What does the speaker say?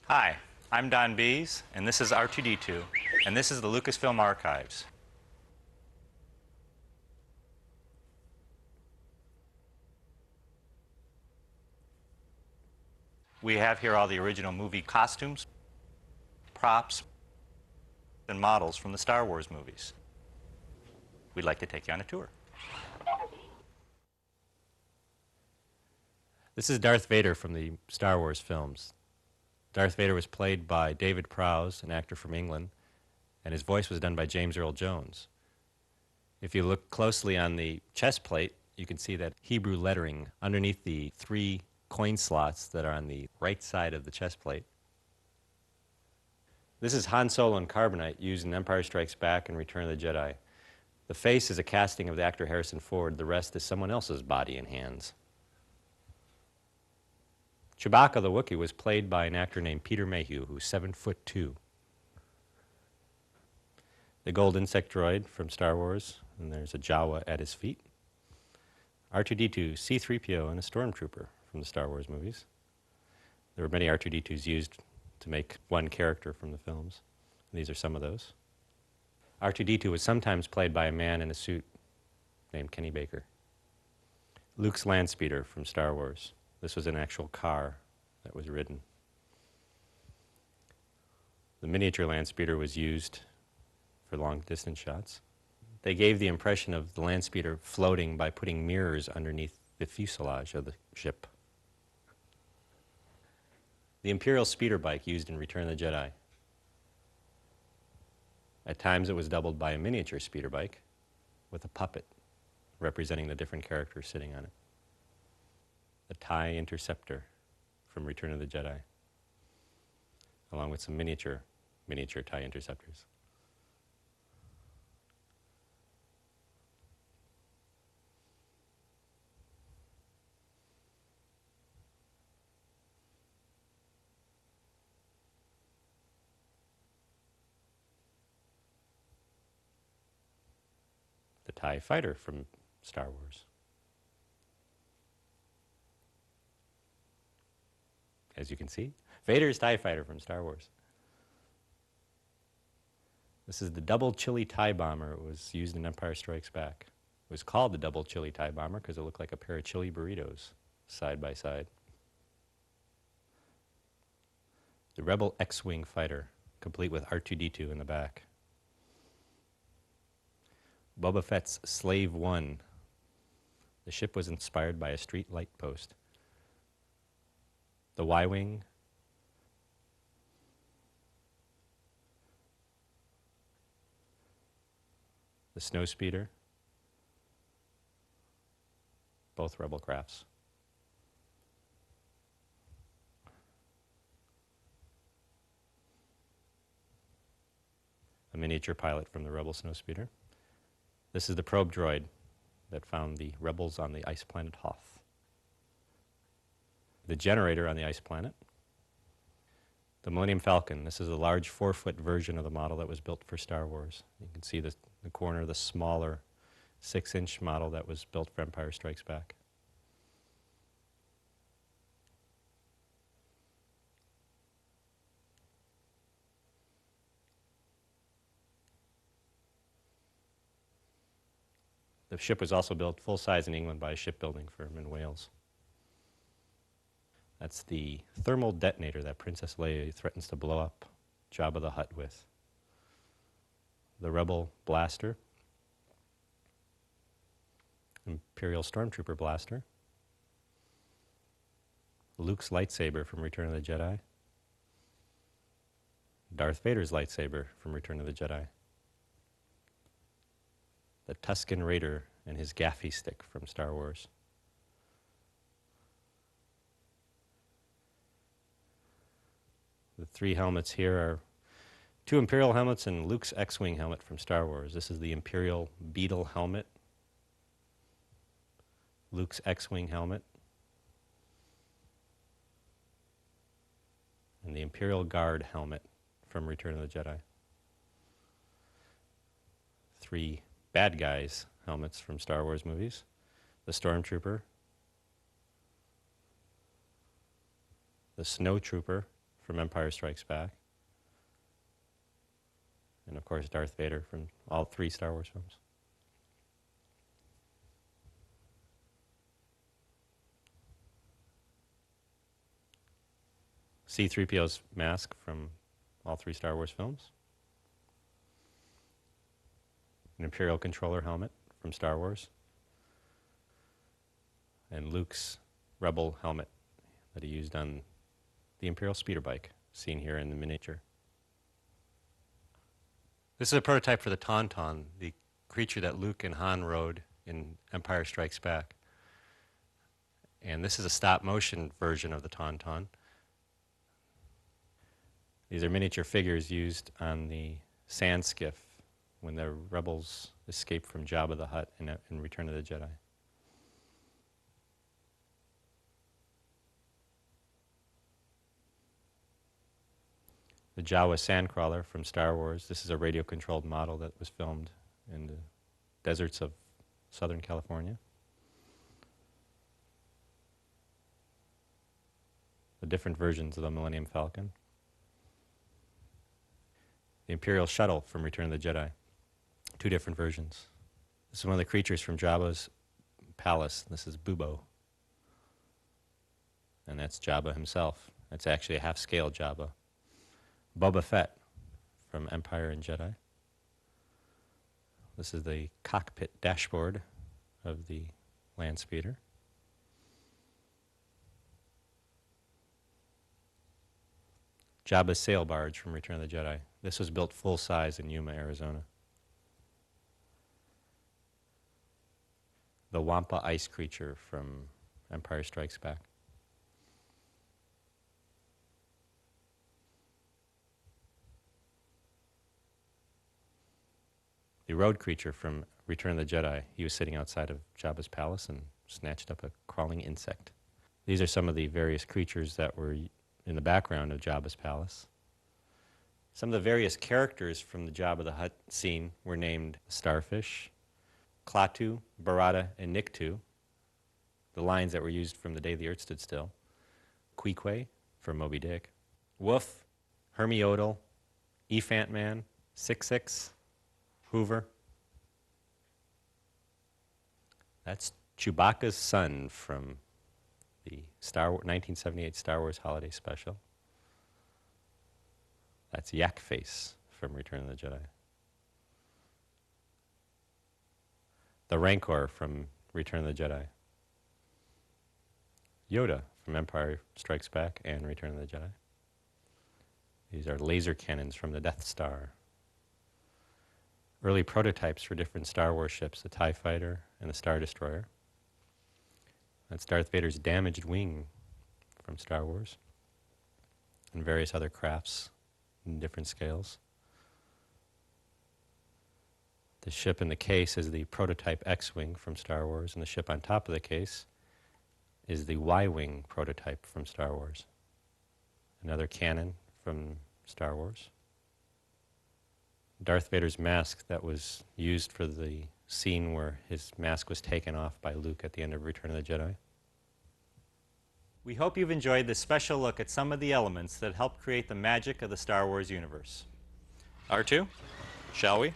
Hi, I'm Don Bies, and this is R2D2, and this is the Lucasfilm Archives. We have here all the original movie costumes, props, and models from the Star Wars movies. We'd like to take you on a tour. This is Darth Vader from the Star Wars films. Darth Vader was played by David Prowse, an actor from England, and his voice was done by James Earl Jones. If you look closely on the chest plate, you can see that Hebrew lettering underneath the 3 coin slots that are on the right side of the chest plate. This is Han Solo in carbonite used in Empire Strikes Back and Return of the Jedi. The face is a casting of the actor Harrison Ford. The rest is someone else's body and hands. Chewbacca the Wookiee was played by an actor named Peter Mayhew, who's 7'2". The gold insect droid from Star Wars, and there's a Jawa at his feet. R2-D2, C-3PO, and a Stormtrooper from the Star Wars movies. There were many R2-D2s used to make one character from the films. These are some of those. R2-D2 was sometimes played by a man in a suit named Kenny Baker. Luke's Landspeeder from Star Wars. This was an actual car that was ridden. The miniature Landspeeder was used for long-distance shots. They gave the impression of the Landspeeder floating by putting mirrors underneath the fuselage of the ship. The Imperial speeder bike used in Return of the Jedi. At times it was doubled by a miniature speeder bike with a puppet representing the different characters sitting on it. The TIE Interceptor from Return of the Jedi, along with some miniature TIE Interceptors. The TIE Fighter from Star Wars. As you can see, Vader's TIE Fighter from Star Wars. This is the Double Chili TIE Bomber. It was used in Empire Strikes Back. It was called the Double Chili TIE Bomber because it looked like a pair of chili burritos side by side. The Rebel X-Wing Fighter, complete with R2-D2 in the back. Boba Fett's Slave One. The ship was inspired by a street light post. The Y-Wing. The Snowspeeder. Both Rebel crafts. A miniature pilot from the Rebel Snowspeeder. This is the probe droid that found the rebels on the ice planet Hoth. The generator on the ice planet. The Millennium Falcon. This is a large 4-foot version of the model that was built for Star Wars. You can see the corner of the smaller 6-inch model that was built for Empire Strikes Back. The ship was also built full-size in England by a shipbuilding firm in Wales. That's the thermal detonator that Princess Leia threatens to blow up Jabba the Hutt with. The Rebel Blaster. Imperial Stormtrooper Blaster. Luke's lightsaber from Return of the Jedi. Darth Vader's lightsaber from Return of the Jedi. The Tusken Raider and his gaffy stick from Star Wars. The 3 helmets here are 2 Imperial helmets and Luke's X-Wing helmet from Star Wars. This is the Imperial Beetle helmet, Luke's X-Wing helmet, and the Imperial Guard helmet from Return of the Jedi. 3 bad guys helmets from Star Wars movies. The Stormtrooper, the Snowtrooper from Empire Strikes Back. And of course, Darth Vader from all 3 Star Wars films. C-3PO's mask from all 3 Star Wars films. An Imperial controller helmet from Star Wars. And Luke's Rebel helmet that he used on the Imperial speeder bike, seen here in the miniature. This is a prototype for the Tauntaun, the creature that Luke and Han rode in Empire Strikes Back. And this is a stop-motion version of the Tauntaun. These are miniature figures used on the sand skiff when the rebels escaped from Jabba the Hutt in Return of the Jedi. The Jawa Sandcrawler from Star Wars. This is a radio-controlled model that was filmed in the deserts of Southern California. The different versions of the Millennium Falcon. The Imperial Shuttle from Return of the Jedi. 2 different versions. This is one of the creatures from Jabba's palace. This is Bubo. And that's Jabba himself. That's actually a half-scale Jabba. Boba Fett from Empire and Jedi. This is the cockpit dashboard of the land speeder. Jabba's sail barge from Return of the Jedi. This was built full-size in Yuma, Arizona. The Wampa ice creature from Empire Strikes Back. The road creature from Return of the Jedi. He was sitting outside of Jabba's palace and snatched up a crawling insect. These are some of the various creatures that were in the background of Jabba's palace. Some of the various characters from the Jabba the Hutt scene were named Starfish, Klaatu, Barada, and Nikto, the lines that were used from The Day the Earth Stood Still, Queequeg from Moby Dick, Woof, Hermiodal, Ephant Man, Six, Hoover. That's Chewbacca's son from the 1978 Star Wars Holiday Special. That's Yak Face from Return of the Jedi. The Rancor from Return of the Jedi. Yoda from Empire Strikes Back and Return of the Jedi. These are laser cannons from the Death Star. Early prototypes for different Star Wars ships, the TIE Fighter and the Star Destroyer. That's Darth Vader's damaged wing from Star Wars. And various other crafts in different scales. The ship in the case is the prototype X-Wing from Star Wars, and the ship on top of the case is the Y-Wing prototype from Star Wars. Another cannon from Star Wars. Darth Vader's mask that was used for the scene where his mask was taken off by Luke at the end of Return of the Jedi. We hope you've enjoyed this special look at some of the elements that help create the magic of the Star Wars universe. R2, shall we?